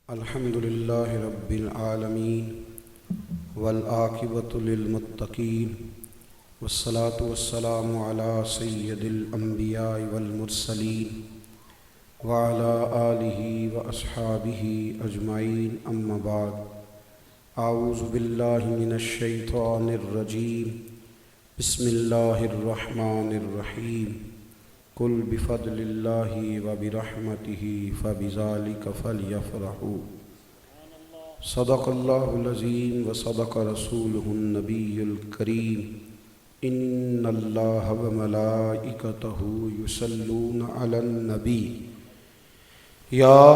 الحمد لله رب العالمين والعاقبة للمتقين والصلاة والسلام على سيد الأنبياء والمرسلين وعلى آله وأصحابه أجمعين أما بعد أعوذ بالله من الشيطان الرجيم بسم الله الرحمن الرحيم قل بفضل الله وبرحمته فبذلك فليفرحوا صدق الله العظيم وصدق رسوله النبي الكريم إن الله وملائكته يصلون على النبي يا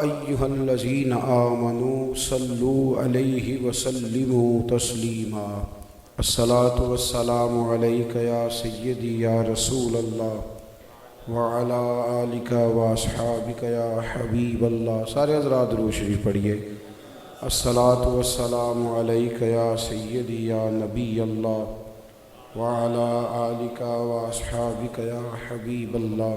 أيها الذين آمنوا صلوا عليه وسلموا تسليما الصلاة والسلام عليك يا سيدي يا رسول الله وعلى آلك واصحابك یا حبیب اللہ۔ سارے حضرات درود شریف پڑھیے۔ الصلاۃ والسلام علیک یا سیدی یا نبی اللہ وعلى آلك واصحابك یا حبیب اللہ۔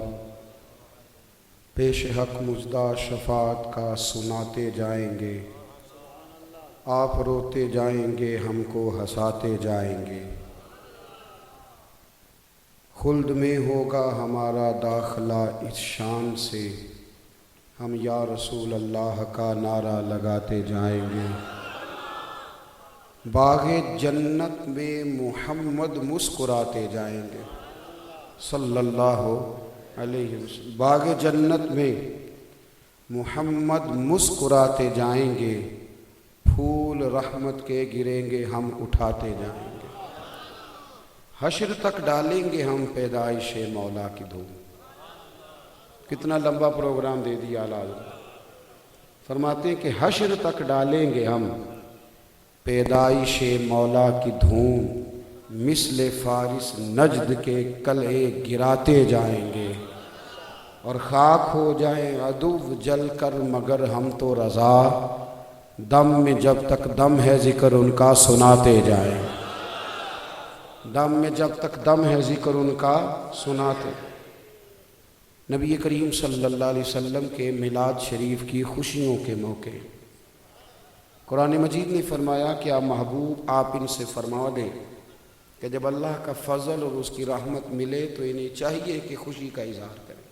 پیش حق مژدہ شفاعت کا سناتے جائیں گے، آپ روتے جائیں گے، ہم کو ہنساتے جائیں گے۔ خلد میں ہوگا ہمارا داخلہ اس شان سے، ہم یا رسول اللہ کا نعرہ لگاتے جائیں گے۔ باغ جنت میں محمد مسکراتے جائیں گے صلی اللہ علیہ وسلم۔ باغ جنت میں محمد مسکراتے جائیں گے، پھول رحمت کے گریں گے، ہم اٹھاتے جائیں گے۔ حشر تک ڈالیں گے ہم پیدائش مولا کی دھوم۔ کتنا لمبا پروگرام دے دیا اعلیٰ فرماتے ہیں کہ حشر تک ڈالیں گے ہم پیدائش مولا کی دھوم، مثل فارس نجد کے قلعے گراتے جائیں گے، اور خاک ہو جائیں عدو جل کر مگر ہم تو رضا، دم میں جب تک دم ہے ذکر ان کا سناتے جائیں۔ دم میں جب تک دم ہے ذکر ان کا سناتے۔ نبی کریم صلی اللہ علیہ وسلم کے میلاد شریف کی خوشیوں کے موقع قرآن مجید نے فرمایا کہ آپ محبوب آپ ان سے فرما دیں کہ جب اللہ کا فضل اور اس کی رحمت ملے تو انہیں چاہیے کہ خوشی کا اظہار کریں۔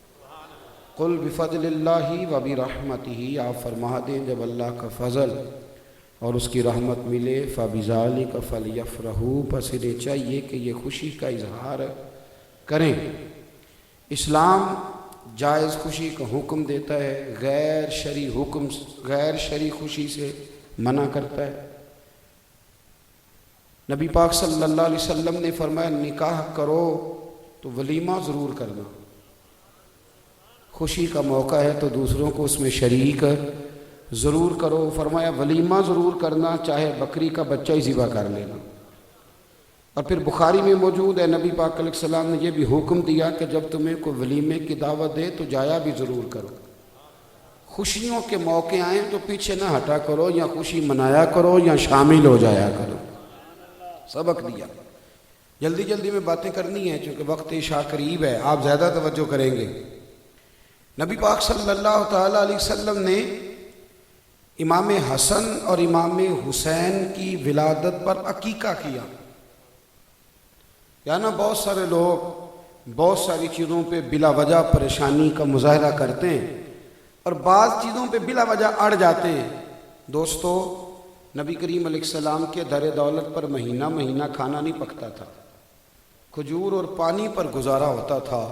قل بفضل اللہ وبرحمتہ، آپ فرما دیں جب اللہ کا فضل اور اس کی رحمت ملے فبذالک فلیفرحوا، پس انہیں چاہیے کہ یہ خوشی کا اظہار کریں۔ اسلام جائز خوشی کا حکم دیتا ہے، غیر شرعی خوشی سے منع کرتا ہے۔ نبی پاک صلی اللہ علیہ وسلم نے فرمایا نکاح کرو تو ولیمہ ضرور کرنا، خوشی کا موقع ہے تو دوسروں کو اس میں شریک ضرور کرو۔ فرمایا ولیمہ ضرور کرنا، چاہے بکری کا بچہ ہی ذبح کر لینا۔ اور پھر بخاری میں موجود ہے نبی پاک علیہ السلام نے یہ بھی حکم دیا کہ جب تمہیں کوئی ولیمے کی دعوت دے تو جایا بھی ضرور کرو۔ خوشیوں کے موقع آئیں تو پیچھے نہ ہٹا کرو، یا خوشی منایا کرو یا شامل ہو جایا کرو۔ سبق دیا۔ جلدی جلدی میں باتیں کرنی ہیں چونکہ وقت عشاء قریب ہے، آپ زیادہ توجہ کریں گے۔ نبی پاک صلی اللہ تعالیٰ علیہ وسلم نے امام حسن اور امام حسین کی ولادت پر عقیقہ کیا۔ یعنی بہت سارے لوگ بہت ساری چیزوں پہ بلا وجہ پریشانی کا مظاہرہ کرتے ہیں اور بعض چیزوں پہ بلا وجہ اڑ جاتے ہیں۔ دوستو، نبی کریم علیہ السلام کے در دولت پر مہینہ مہینہ کھانا نہیں پکتا تھا، کھجور اور پانی پر گزارا ہوتا تھا،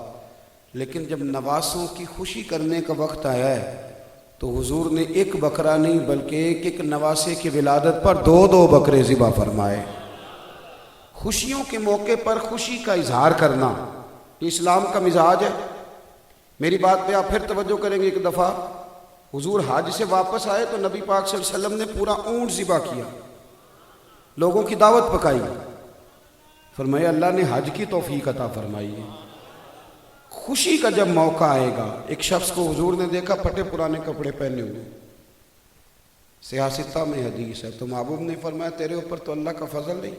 لیکن جب نواسوں کی خوشی کرنے کا وقت آیا ہے تو حضور نے ایک بکرا نہیں بلکہ ایک ایک نواسے کی ولادت پر دو دو بکرے ذبح فرمائے۔ خوشیوں کے موقع پر خوشی کا اظہار کرنا یہ اسلام کا مزاج ہے۔ میری بات پہ آپ پھر توجہ کریں گے۔ ایک دفعہ حضور حج سے واپس آئے تو نبی پاک صلی اللہ علیہ وسلم نے پورا اونٹ ذبح کیا، لوگوں کی دعوت پکائی۔ فرمایا اللہ نے حج کی توفیق عطا فرمائی ہے۔ خوشی کا جب موقع آئے گا، ایک شخص کو حضور نے دیکھا پھٹے پرانے کپڑے پہنے ہوئے، سیاستہ میں حدیث ہے، تو محبوب نے فرمایا تیرے اوپر تو اللہ کا فضل نہیں۔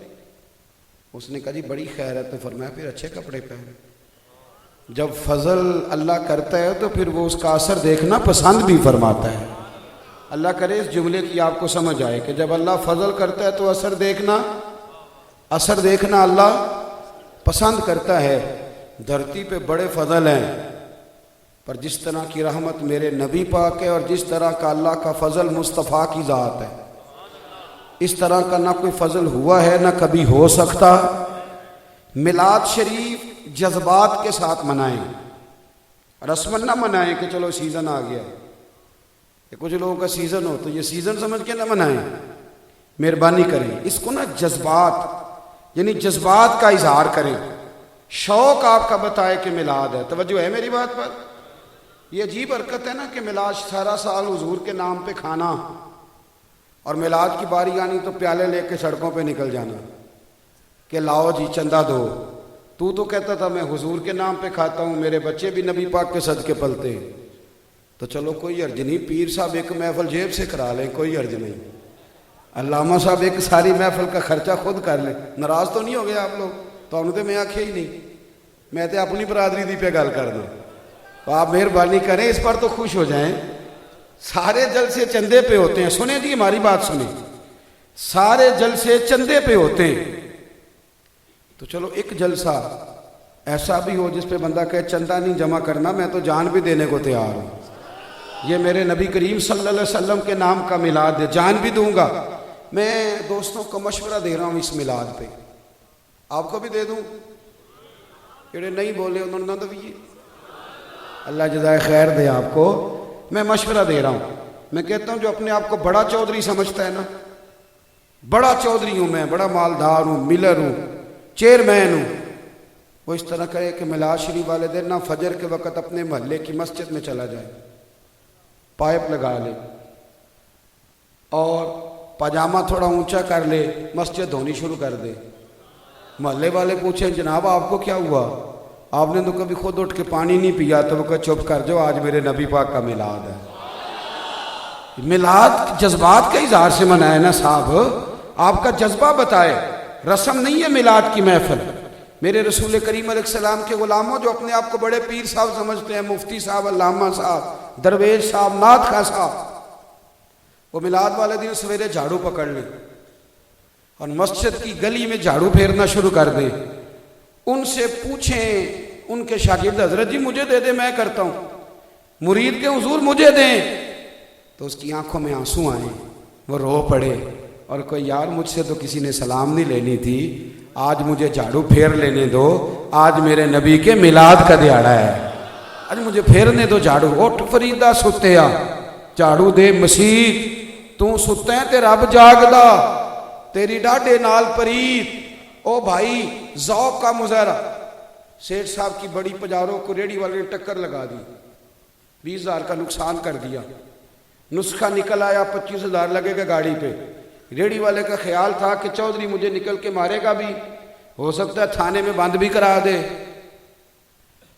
اس نے کہا جی بڑی خیر ہے، تو فرمایا پھر اچھے کپڑے پہن۔ جب فضل اللہ کرتا ہے تو پھر وہ اس کا اثر دیکھنا پسند بھی فرماتا ہے۔ اللہ کرے اس جملے کی آپ کو سمجھ آئے کہ جب اللہ فضل کرتا ہے تو اثر دیکھنا اللہ پسند کرتا ہے۔ دھرتی پہ بڑے فضل ہیں، پر جس طرح کی رحمت میرے نبی پاک ہے اور جس طرح کا اللہ کا فضل مصطفیٰ کی ذات ہے، اس طرح کا نہ کوئی فضل ہوا ہے نہ کبھی ہو سکتا۔ میلاد شریف جذبات کے ساتھ منائیں، رسمن نہ منائیں کہ چلو سیزن آ گیا، کہ کچھ لوگوں کا سیزن ہو تو یہ سیزن سمجھ کے نہ منائیں، مہربانی کریں اس کو نا جذبات، یعنی جذبات کا اظہار کریں، شوق آپ کا بتائے کہ میلاد ہے۔ توجہ ہے میری بات پر؟ یہ عجیب حرکت ہے نا کہ میلاد سارا سال حضور کے نام پہ کھانا اور میلاد کی باری آنی تو پیالے لے کے سڑکوں پہ نکل جانا کہ لاؤ جی چندہ دو۔ تو کہتا تھا میں حضور کے نام پہ کھاتا ہوں، میرے بچے بھی نبی پاک کے صدقے پلتے ہیں، تو چلو کوئی حرج نہیں، پیر صاحب ایک محفل جیب سے کرا لیں، کوئی حرج نہیں، علامہ صاحب ایک ساری محفل کا خرچہ خود کر لیں۔ ناراض تو نہیں ہو گئے آپ لوگ؟ تو انہوں نے میں آکھے ہی نہیں، میں تے اپنی برادری دی پہ گل کرنا، تو آپ مہربانی کریں اس پر تو خوش ہو جائیں۔ سارے جلسے چندے پہ ہوتے ہیں، سنیں جی ہماری بات سنیں، سارے جلسے چندے پہ ہوتے ہیں، تو چلو ایک جلسہ ایسا بھی ہو جس پہ بندہ کہے چندہ نہیں جمع کرنا، میں تو جان بھی دینے کو تیار ہوں، یہ میرے نبی کریم صلی اللہ علیہ وسلم کے نام کا میلاد ہے، جان بھی دوں گا۔ میں دوستوں کو مشورہ دے رہا ہوں اس میلاد پہ، آپ کو بھی دے دوں، جڑے نہیں بولے انہوں نے نہ دویے، اللہ جزائے خیر دے آپ کو۔ میں مشورہ دے رہا ہوں، میں کہتا ہوں جو اپنے آپ کو بڑا چودھری سمجھتا ہے نا، بڑا چودھری ہوں میں، بڑا مالدار ہوں، ملر ہوں، چیئرمین ہوں، وہ اس طرح کرے کہ میلاد شریف والے دن نہ فجر کے وقت اپنے محلے کی مسجد میں چلا جائے، پائپ لگا لے اور پاجامہ تھوڑا اونچا کر لے، مسجد دھونی شروع کر دے۔ محلے والے پوچھیں جناب آپ کو کیا ہوا؟ آپ نے تو کبھی خود اٹھ کے پانی نہیں پیا، تو وہ کہ چپ کر جاؤ، آج میرے نبی پاک کا میلاد ہے۔ میلاد جذبات کے اظہار سے منائے نا صاحب، آپ کا جذبہ بتائے، رسم نہیں ہے میلاد کی محفل۔ میرے رسول کریم علیہ السلام کے غلاموں جو اپنے آپ کو بڑے پیر صاحب سمجھتے ہیں، مفتی صاحب، علامہ صاحب، درویش صاحب، نعت خواں صاحب، وہ میلاد والے دن سویرے جھاڑو پکڑ لیں اور مسجد کی گلی میں جھاڑو پھیرنا شروع کر دیں۔ ان سے پوچھیں، ان کے شاگرد حضرت جی مجھے دے دیں میں کرتا ہوں، مرید کے حضور مجھے دیں، تو اس کی آنکھوں میں آنسو آئیں، وہ رو پڑے اور کوئی یار مجھ سے تو کسی نے سلام نہیں لینی تھی، آج مجھے جھاڑو پھیر لینے دو، آج میرے نبی کے میلاد کا دیہڑا ہے، آج مجھے پھیرنے دو جھاڑو۔ اٹھ فریدہ ستیا، جھاڑو دے مسیت، تو ستے تے رب جاگدا، تیری ڈاڈے نال پریت۔ او بھائی ذوق کا مظاہرہ، سیٹھ صاحب کی بڑی پجاروں کو ریڑی والے نے ٹکر لگا دی، 20,000 کا نقصان کر دیا، نسخہ نکل آیا 25,000 لگے گا گاڑی پہ۔ ریڑی والے کا خیال تھا کہ چودھری مجھے نکل کے مارے گا بھی، ہو سکتا ہے تھانے میں بند بھی کرا دے،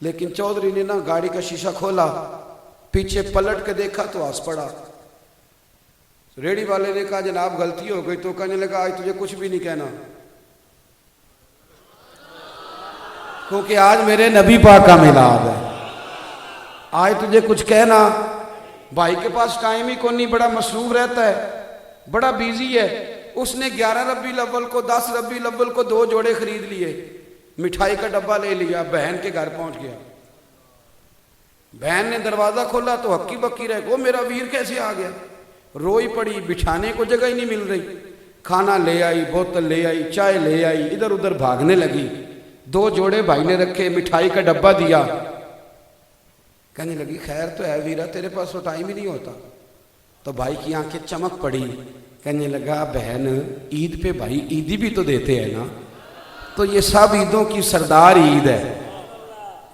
لیکن چودھری نے نا گاڑی کا شیشہ کھولا، پیچھے پلٹ کے دیکھا تو ہنس پڑا۔ ریڑی والے نے کہا جناب غلطی ہو گئی، تو کہنے لگا آج تجھے کچھ بھی نہیں کہنا، کیونکہ آج میرے نبی پاک کا میلاد ہے، آج تجھے کچھ کہنا۔ بھائی کے پاس ٹائم ہی کوئی نہیں، بڑا مصروف رہتا ہے، بڑا بیزی ہے، اس نے 11 ربیع الاول کو 10 ربیع الاول کو 2 جوڑے خرید لیے، مٹھائی کا ڈبہ لے لیا، بہن کے گھر پہنچ گیا، بہن نے دروازہ کھولا تو ہکی بکی رہ وہ میرا ویر کیسے آ گیا، روئی پڑی، بچھانے کو جگہ ہی نہیں مل رہی، کھانا لے آئی، بوتل لے آئی، چائے لے آئی، ادھر ادھر بھاگنے لگی، 2 جوڑے بھائی نے رکھے، مٹھائی کا ڈبہ دیا، کہنے لگی خیر تو ہے ویرا، تیرے پاس تو ٹائم ہی نہیں ہوتا۔ تو بھائی کی آنکھیں چمک پڑی، کہنے لگا بہن عید پہ بھائی عیدی بھی تو دیتے ہیں نا، تو یہ سب عیدوں کی سردار عید ہے،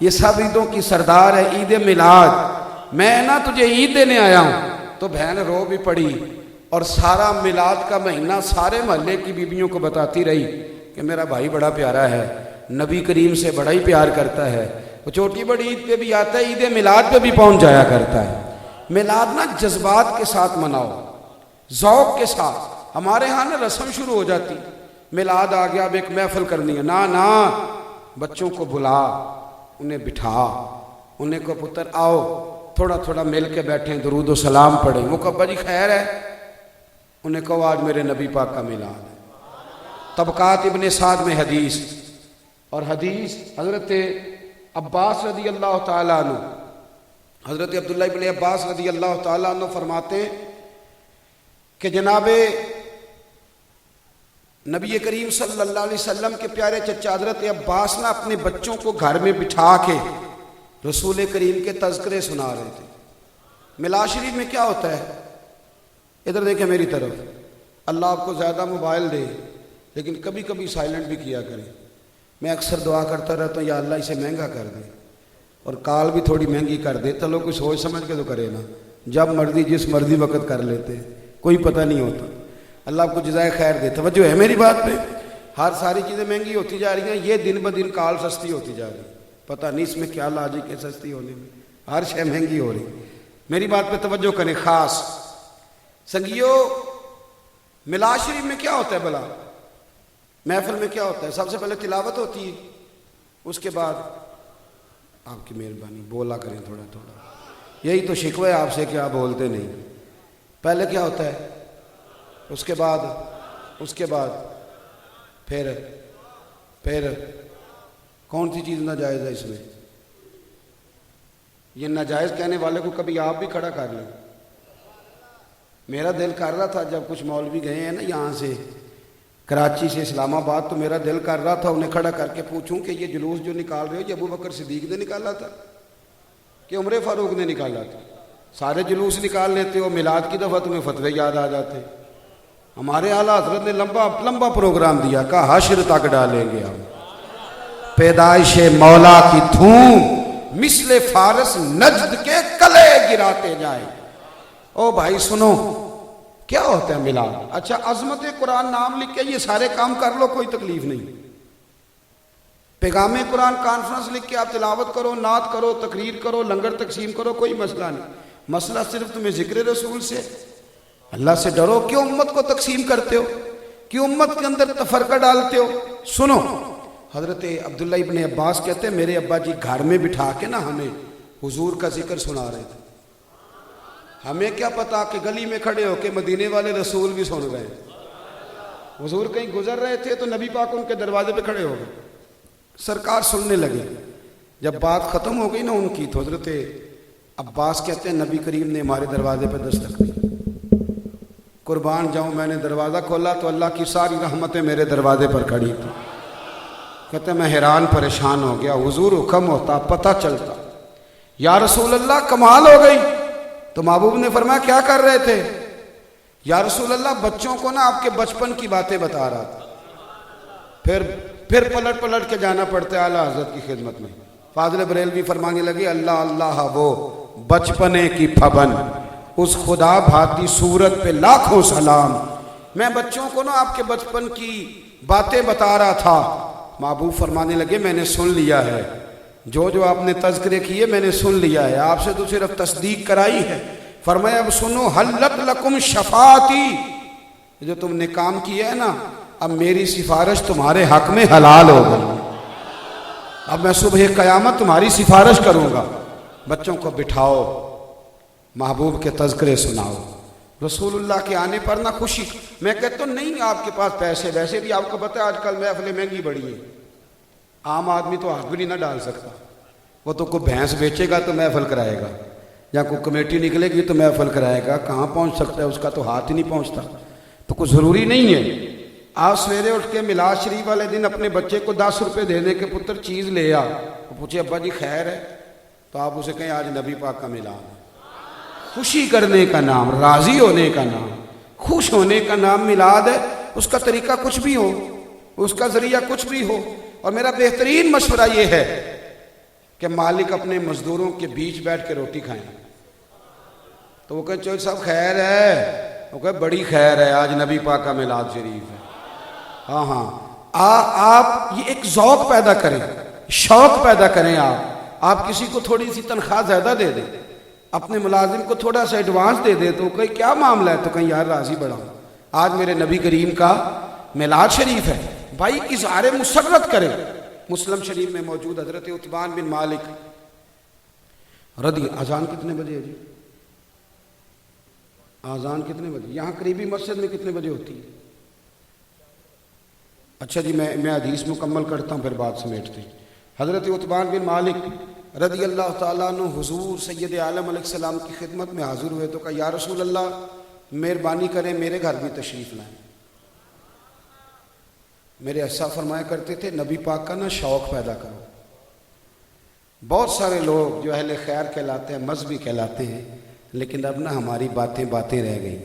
یہ سب عیدوں کی سردار ہے عید میلاد، میں نا تجھے عید دینے آیا ہوں۔ تو بہن رو بھی پڑی اور سارا میلاد کا مہینہ سارے محلے کی بیویوں کو بتاتی رہی کہ میرا بھائی بڑا پیارا ہے، نبی کریم سے بڑا ہی پیار کرتا ہے، وہ چھوٹی بڑی عید پہ بھی آتا ہے، عید میلاد پہ بھی پہنچ جایا کرتا ہے۔ میلاد نا جذبات کے ساتھ مناؤ، ذوق کے ساتھ۔ ہمارے ہاں نا رسم شروع ہو جاتی، میلاد آ گیا اب ایک محفل کرنی ہے، نا بچوں کو بلا، انہیں بٹھا، انہیں کو پتر آؤ تھوڑا تھوڑا مل کے بیٹھیں درود و سلام پڑھیں. وہ ابا جی خیر ہے؟ انہیں کہو آج میرے نبی پاک کا میلاد ہے. طبقات ابن سعد میں حدیث، اور حدیث حضرت عباس رضی اللہ تعالیٰ عنہ، حضرت عبداللہ ابن عباس رضی اللہ تعالیٰ عنہ فرماتے ہیں کہ جناب نبی کریم صلی اللہ علیہ وسلم کے پیارے چچا حضرت عباس نے اپنے بچوں کو گھر میں بٹھا کے رسول کریم کے تذکرے سنا رہے تھے. میلاد شریف میں کیا ہوتا ہے؟ ادھر دیکھیں میری طرف. اللہ آپ کو زیادہ موبائل دے لیکن کبھی کبھی سائلنٹ بھی کیا کریں. میں اکثر دعا کرتا رہتا ہوں یا اللہ اسے مہنگا کر دے اور کال بھی تھوڑی مہنگی کر دے. چلو کوئی سوچ سمجھ کے تو کرے نا، جب مرضی جس مرضی وقت کر لیتے کوئی پتہ نہیں ہوتا. اللہ آپ کو جزائے خیر دے. توجہ ہے میری بات پہ؟ ہر ساری چیزیں مہنگی ہوتی جا رہی ہیں، یہ دن بدن کال سستی ہوتی جا رہی. پتہ نہیں اس میں کیا لاجک ہے سستی ہونے میں، ہر شے مہنگی ہو رہی. میری بات پہ توجہ کریں خاص. سنگیو میلاد شریف میں کیا ہوتا ہے بھلا؟ محفل میں کیا ہوتا ہے؟ سب سے پہلے تلاوت ہوتی ہے، اس کے بعد آپ کی مہربانی بولا کریں تھوڑا تھوڑا. یہی تو شکوہ ہے آپ سے کہ آپ بولتے نہیں. پہلے کیا ہوتا ہے؟ اس کے بعد پھر کون سی چیز ناجائز ہے اس میں؟ یہ ناجائز کہنے والے کو کبھی آپ بھی کھڑا کر لیں. میرا دل کر رہا تھا جب کچھ مولوی گئے ہیں نا یہاں سے کراچی سے اسلام آباد، تو میرا دل کر رہا تھا انہیں کھڑا کر کے پوچھوں کہ یہ جلوس جو نکال رہے ہو یہ ابو بکر صدیق نے نکالا تھا کہ عمر فاروق نے نکالا تھا؟ سارے جلوس نکال لیتے ہو، میلاد کی دفعہ تمہیں فتوے یاد آ جاتے. ہمارے اعلیٰ حضرت نے لمبا پروگرام دیا، کہا حشر تک ڈالیں گے ہم پیدائش مولا کی دھوم مثل فارس نجد کے کلے گراتے جائیں. او بھائی سنو کیا ہوتا ہے میلاد؟ اچھا عظمت قرآن نام لکھ کے یہ سارے کام کر لو، کوئی تکلیف نہیں. پیغام قرآن کانفرنس لکھ کے آپ تلاوت کرو، نعت کرو، تقریر کرو، لنگر تقسیم کرو، کوئی مسئلہ نہیں. مسئلہ صرف تمہیں ذکر رسول سے، اللہ سے ڈرو. کیوں امت کو تقسیم کرتے ہو؟ کیوں امت کے اندر تفرقہ ڈالتے ہو؟ سنو حضرت عبداللہ ابن عباس کہتے ہیں میرے ابا جی گھر میں بٹھا کے نا ہمیں حضور کا ذکر سنا رہے تھے. ہمیں کیا پتا کہ گلی میں کھڑے ہو کے مدینے والے رسول بھی سن رہے. حضور کہیں گزر رہے تھے تو نبی پاک ان کے دروازے پہ کھڑے ہو گئے، سرکار سننے لگے. جب بات ختم ہو گئی نا ان کی تو حضرت عباس کہتے ہیں نبی کریم نے ہمارے دروازے پہ دستک دی. قربان جاؤں میں نے دروازہ کھولا تو اللہ کی ساری رحمتیں میرے دروازے پر کھڑی تھی. کہتے ہیں میں حیران پریشان ہو گیا. حضور حکم ہوتا پتہ چلتا یا رسول اللہ کمال ہو گئی. تو محبوب نے فرمایا کیا کر رہے تھے؟ یا رسول اللہ بچوں کو نا آپ کے بچپن کی باتیں بتا رہا تھا. پھر پلٹ کے جانا پڑتا ہے اعلیٰ حضرت کی خدمت میں. فاضل بریلوی فرمانے لگے اللہ اللہ وہ بچپنے کی پھبن اس خدا بھاتی صورت پہ لاکھوں سلام. میں بچوں کو نا آپ کے بچپن کی باتیں بتا رہا تھا. محبوب فرمانے لگے میں نے سن لیا ہے، جو آپ نے تذکرے کیے میں نے سن لیا ہے، آپ سے تو صرف تصدیق کرائی ہے. فرمایا اب سنو حلت لکم شفاعتی، جو تم نے کام کیا ہے نا اب میری سفارش تمہارے حق میں حلال ہو گئی. اب میں صبح قیامت تمہاری سفارش کروں گا. بچوں کو بٹھاؤ، محبوب کے تذکرے سناؤ. رسول اللہ کے آنے پر نہ خوشی. میں کہتا ہوں نہیں آپ کے پاس پیسے، ویسے بھی آپ کو پتہ ہے آج کل محفلیں مہنگی بڑی ہیں. عام آدمی تو ہاتھ بھی نہیں نہ ڈال سکتا. وہ تو کوئی بھینس بیچے گا تو محفل کرائے گا، یا کوئی کمیٹی نکلے گی تو محفل کرائے گا. کہاں پہنچ سکتا ہے؟ اس کا تو ہاتھ ہی نہیں پہنچتا. تو کوئی ضروری نہیں ہے. آپ سویرے اٹھ کے میلاد شریف والے دن اپنے بچے کو 10 روپے دے دیں کہ پتر چیز لے آ. وہ پوچھے ابا جی خیر ہے؟ تو آپ اسے کہیں آج نبی پاک کا میلاد ہے. خوشی کرنے کا نام، راضی ہونے کا نام، خوش ہونے کا نام میلاد ہے. اس کا طریقہ کچھ بھی ہو، اس کا ذریعہ کچھ بھی ہو. اور میرا بہترین مشورہ یہ ہے کہ مالک اپنے مزدوروں کے بیچ بیٹھ کے روٹی کھائیں. تو وہ کہیں چوہدری صاحب خیر ہے؟ وہ کہیں بڑی خیر ہے، آج نبی پاک کا میلاد شریف ہے. ہاں آپ یہ ایک ذوق پیدا کریں، شوق پیدا کریں. آپ کسی کو تھوڑی سی تنخواہ زیادہ دے دیں، اپنے ملازم کو تھوڑا سا ایڈوانس دے دیں. تو کہیں کیا معاملہ ہے؟ تو کہیں یار راضی بڑھا ہوں، آج میرے نبی کریم کا میلاد شریف ہے. بھائی اظہار مسرت کریں. مسلم شریف میں موجود حضرت عتبان بن مالک رضی اذان کتنے بجے ہے جی؟ اذان کتنے بجے؟ یہاں قریبی مسجد میں کتنے بجے ہوتی ہے؟ اچھا جی، میں حدیث مکمل کرتا ہوں پھر بات سمیٹتے ہیں۔ حضرت عتبان بن مالک رضی اللہ تعالیٰ عنہ حضور سید عالم علیہ السلام کی خدمت میں حاضر ہوئے تو کہا یا رسول اللہ مہربانی کریں میرے گھر بھی تشریف لائیں۔ میرے ایسا فرمایا کرتے تھے نبی پاک کا نا شوق پیدا کرو۔ بہت سارے لوگ جو اہل خیر کہلاتے ہیں، مذہبی کہلاتے ہیں، لیکن اب نا ہماری باتیں رہ گئی۔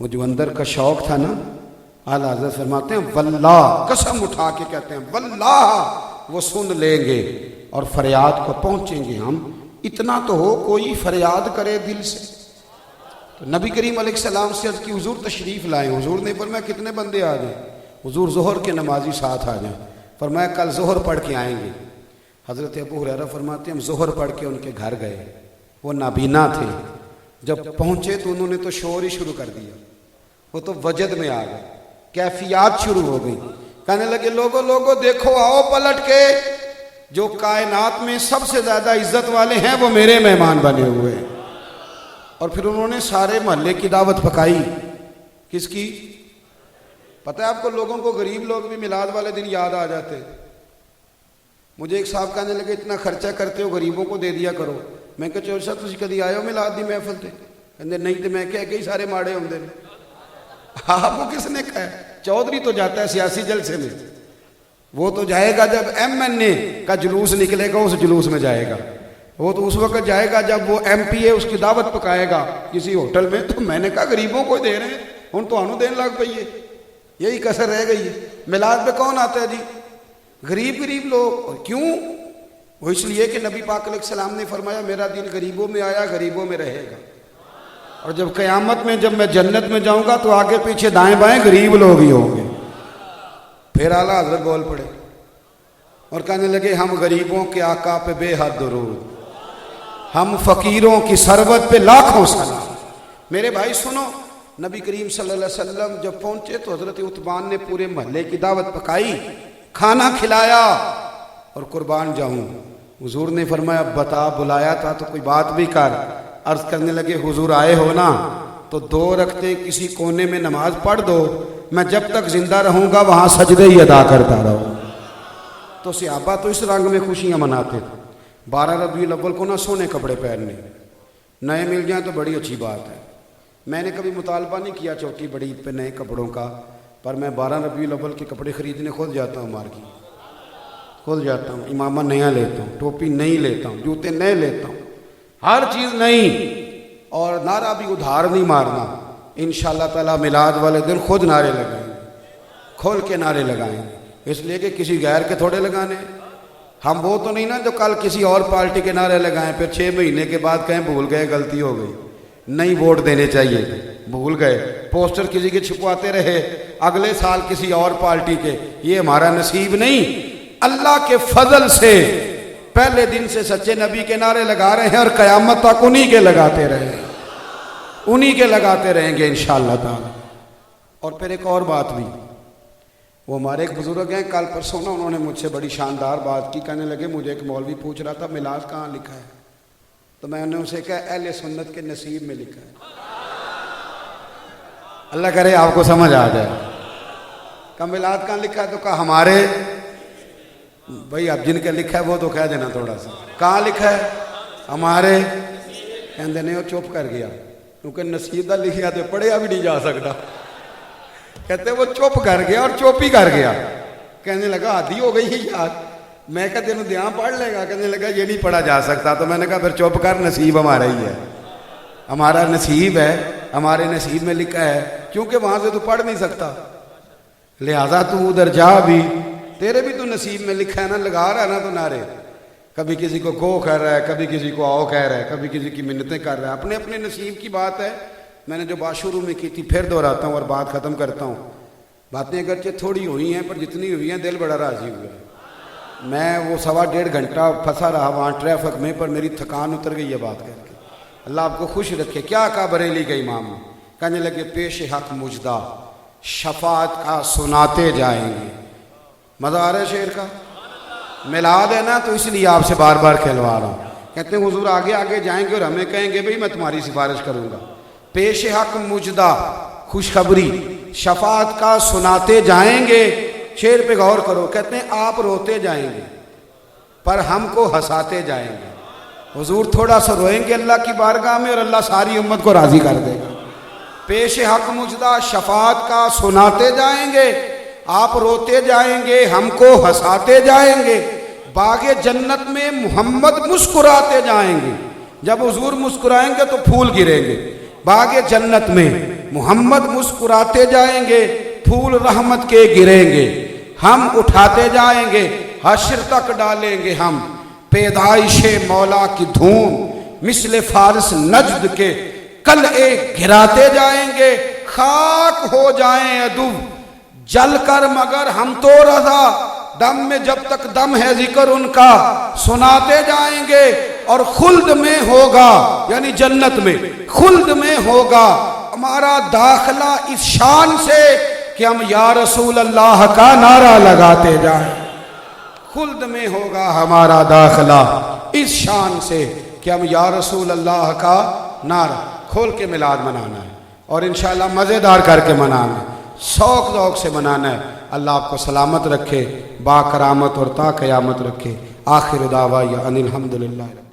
وہ جو اندر کا شوق تھا نا، اعلیٰ حضرت فرماتے ہیں واللہ، قسم اٹھا کے کہتے ہیں واللہ وہ سن لیں گے اور فریاد کو پہنچیں گے ہم۔ اتنا تو ہو کوئی فریاد کرے دل سے۔ تو نبی کریم علیہ السلام سے عرض کی حضور تشریف لائیں۔ حضور نے فرمایا کتنے بندے آ جائیں؟ حضور ظہر کے نمازی ساتھ آ جائیں۔ فرمایا کل ظہر پڑھ کے آئیں گے۔ حضرت ابو ہریرہ فرماتے ہیں ہم ظہر پڑھ کے ان کے گھر گئے، وہ نابینا تھے۔ جب پہنچے تو انہوں نے تو شور ہی شروع کر دیا، وہ تو وجد میں آ گئے، کیفیات شروع ہو گئی۔ کہنے لگے لوگوں دیکھو آؤ پلٹ کے، جو کائنات میں سب سے زیادہ عزت والے ہیں وہ میرے مہمان بنے ہوئے ہیں۔ اور پھر انہوں نے سارے محلے کی دعوت پکائی۔ کس کی؟ پتہ ہے آپ کو، لوگوں کو غریب لوگ بھی میلاد والے دن یاد آ جاتے ہیں۔ مجھے ایک صاحب کہنے لگے اتنا خرچہ کرتے ہو غریبوں کو دے دیا کرو۔ میں کہا چور صاحب تسی کدی آئے ہو میلاد دی محفل تے؟ کہندے نہیں، تے میں کہہ کے ہی سارے ماڑے ہوندے نے۔ آپ کو کس نے کہا ہے؟ چودھری تو جاتا ہے سیاسی جلسے میں، وہ تو جائے گا جب ایم این اے کا جلوس نکلے گا، اس جلوس میں جائے گا۔ وہ تو اس وقت جائے گا جب وہ ایم پی اے اس کی دعوت پکائے گا کسی ہوٹل میں۔ تو میں نے کہا غریبوں کو دے رہے ہیں، ہن تو انہوں دین لگ پئی ہے۔ یہی کسر رہ گئی ہے۔ میلاد پہ کون آتا ہے جی؟ غریب لوگ۔ اور کیوں؟ وہ اس لیے کہ نبی پاک علیہ السلام نے فرمایا میرا دین غریبوں میں آیا، غریبوں میں رہے گا۔ اور جب قیامت میں جب میں جنت میں جاؤں گا تو آگے پیچھے دائیں بائیں غریب لوگ ہی ہوں گے۔ پھر اعلیٰ حضرت بول پڑے اور کہنے لگے ہم غریبوں کے آقا پہ بے حد درود، ہم فقیروں کی ثروت پہ لاکھوں سلام۔ میرے بھائی سنو، نبی کریم صلی اللہ علیہ وسلم جب پہنچے تو حضرت عتبان نے پورے محلے کی دعوت پکائی، کھانا کھلایا، اور قربان جاؤں حضور نے فرمایا بتا بلایا تھا تو کوئی بات بھی کر۔ عرض کرنے لگے حضور آئے ہو نا تو 2 رکعتیں کسی کونے میں نماز پڑھ دو، میں جب تک زندہ رہوں گا وہاں سجدے ہی ادا کرتا رہوں۔ تو صحابہ تو اس رنگ میں خوشیاں مناتے تھے۔ 12 ربیع الاول کو نہ سونے کپڑے پہننے، نئے مل جائیں تو بڑی اچھی بات ہے۔ میں نے کبھی مطالبہ نہیں کیا چوٹی بڑی عید پہ نئے کپڑوں کا، پر میں 12 ربیع الاول کے کپڑے خریدنے خود جاتا ہوں، مارکیٹ خود جاتا ہوں، امامہ نیا لیتا ہوں، ٹوپی نئی لیتا ہوں، جوتے نئے لیتا ہوں، ہر چیز نئی۔ اور نعرہ بھی ادھار نہیں مارنا، انشاءاللہ تعالی میلاد والے دن خود نعرے لگائیں گے، کھول کے نعرے لگائیں گے، اس لیے کہ کسی غیر کے تھوڑے لگانے۔ ہم وہ تو نہیں نا جو کل کسی اور پارٹی کے نعرے لگائیں پھر 6 مہینے کے بعد کہیں بھول گئے غلطی ہو گئی، نہیں ووٹ دینے چاہیے، بھول گئے، پوسٹر کسی کے چھپواتے رہے اگلے سال کسی اور پارٹی کے، یہ ہمارا نصیب نہیں۔ اللہ کے فضل سے پہلے دن سے سچے نبی کے نعرے لگا رہے ہیں اور قیامت تک انہی کے لگاتے رہیں گے انشاءاللہ تعالی۔ اور پھر ایک اور بات بھی، وہ ہمارے ایک بزرگ ہیں کل پرسوں نا، انہوں نے مجھ سے بڑی شاندار بات کی۔ کہنے لگے مجھے ایک مولوی پوچھ رہا تھا میلاد کہاں لکھا ہے، تو میں نے اسے کہا اہل سنت کے نصیب میں لکھا ہے۔ اللہ کرے آپ کو سمجھ آ جائے۔ کہا میلاد کہاں لکھا ہے، تو کہا ہمارے، بھئی اب جن کے لکھا ہے وہ تو کہہ دینا تھوڑا سا، کہاں لکھا ہے؟ ہمارے۔ کہندے نہیں، وہ چپ کر گیا کیونکہ نصیب دا لکھیا تو پڑھیا بھی نہیں جا سکتا۔ کہتے وہ چپ کر گیا اور چوپ ہی کر گیا۔ کہنے لگا عادی ہو گئی ہے یار۔ میں کہا تینوں دیاں پڑھ لے گا؟ کہنے لگا یہ نہیں پڑھا جا سکتا۔ تو میں نے کہا پھر چپ کر، نصیب ہمارا ہی ہے، ہمارا نصیب ہے، ہمارے نصیب میں لکھا ہے، کیونکہ وہاں سے تو پڑھ نہیں سکتا، لہذا تو ادھر جا بھی، تیرے بھی تو نصیب میں لکھا ہے نا، لگا رہا ہے نا تو نعرے، کبھی کسی کو گو کہہ رہا ہے، کبھی کسی کو آؤ کہہ رہا ہے، کبھی کسی کی منتیں کر رہا ہے، اپنے اپنے نصیب کی بات ہے۔ میں نے جو بات شروع میں کی تھی پھر دہراتا ہوں اور بات ختم کرتا ہوں۔ باتیں اگرچہ تھوڑی ہوئی ہیں پر جتنی ہوئی ہیں دل بڑا راضی ہوا ہے۔ میں وہ 1.5 گھنٹہ پھنسا رہا وہاں ٹریفک میں، پر میری تھکان اتر گئی ہے بات کر کے۔ اللہ آپ کو خوش رکھے۔ کیا کہا بریلی کے امام؟ کہنے لگے پیش حق مجدہ شفاعت کا سناتے جائیں گے۔ مزہ آ رہا ہے شعر کا؟ میلاد ہے نا تو اس لیے آپ سے بار بار کہلوا رہا ہوں۔ کہتے ہیں حضور آگے آگے جائیں گے اور ہمیں کہیں گے بھئی میں تمہاری سفارش کروں گا. پیش حق مجدہ خوشخبری شفاعت کا سناتے جائیں گے. شعر پہ غور کرو. کہتے ہیں آپ روتے جائیں گے پر ہم کو ہنساتے جائیں گے. حضور تھوڑا سا روئیں گے اللہ کی بارگاہ میں اور اللہ ساری امت کو راضی کر دے گا. پیش حق مجدہ شفاعت کا سناتے جائیں گے, آپ روتے جائیں گے, ہم کو ہنساتے جائیں گے. باغ جنت میں محمد مسکراتے جائیں گے. جب حضور مسکرائیں گے تو پھول گریں گے. باغ جنت میں محمد مسکراتے جائیں گے, پھول رحمت کے گریں گے. ہم اٹھاتے جائیں گے, حشر تک ڈالیں گے ہم پیدائش مولا کی دھوم. مثل فارس نجد کے کل ایک گراتے جائیں گے. خاک ہو جائیں عدو جل کر مگر ہم تو رضا, دم میں جب تک دم ہے ذکر ان کا سناتے جائیں گے. اور خلد میں ہوگا یعنی جنت میں خلد میں ہوگا ہمارا داخلہ اس شان سے کہ ہم یا رسول اللہ کا نعرہ لگاتے جائیں. خلد میں ہوگا ہمارا داخلہ اس شان سے کہ ہم یا رسول اللہ کا نعرہ. کھول کے میلاد منانا ہے اور انشاءاللہ مزیدار کر کے منانا ہے, شوق ذوق سے منانا ہے. اللہ آپ کو سلامت رکھے, با کرامت اور تا قیامت رکھے. آخر دعوایا ان الحمدللہ.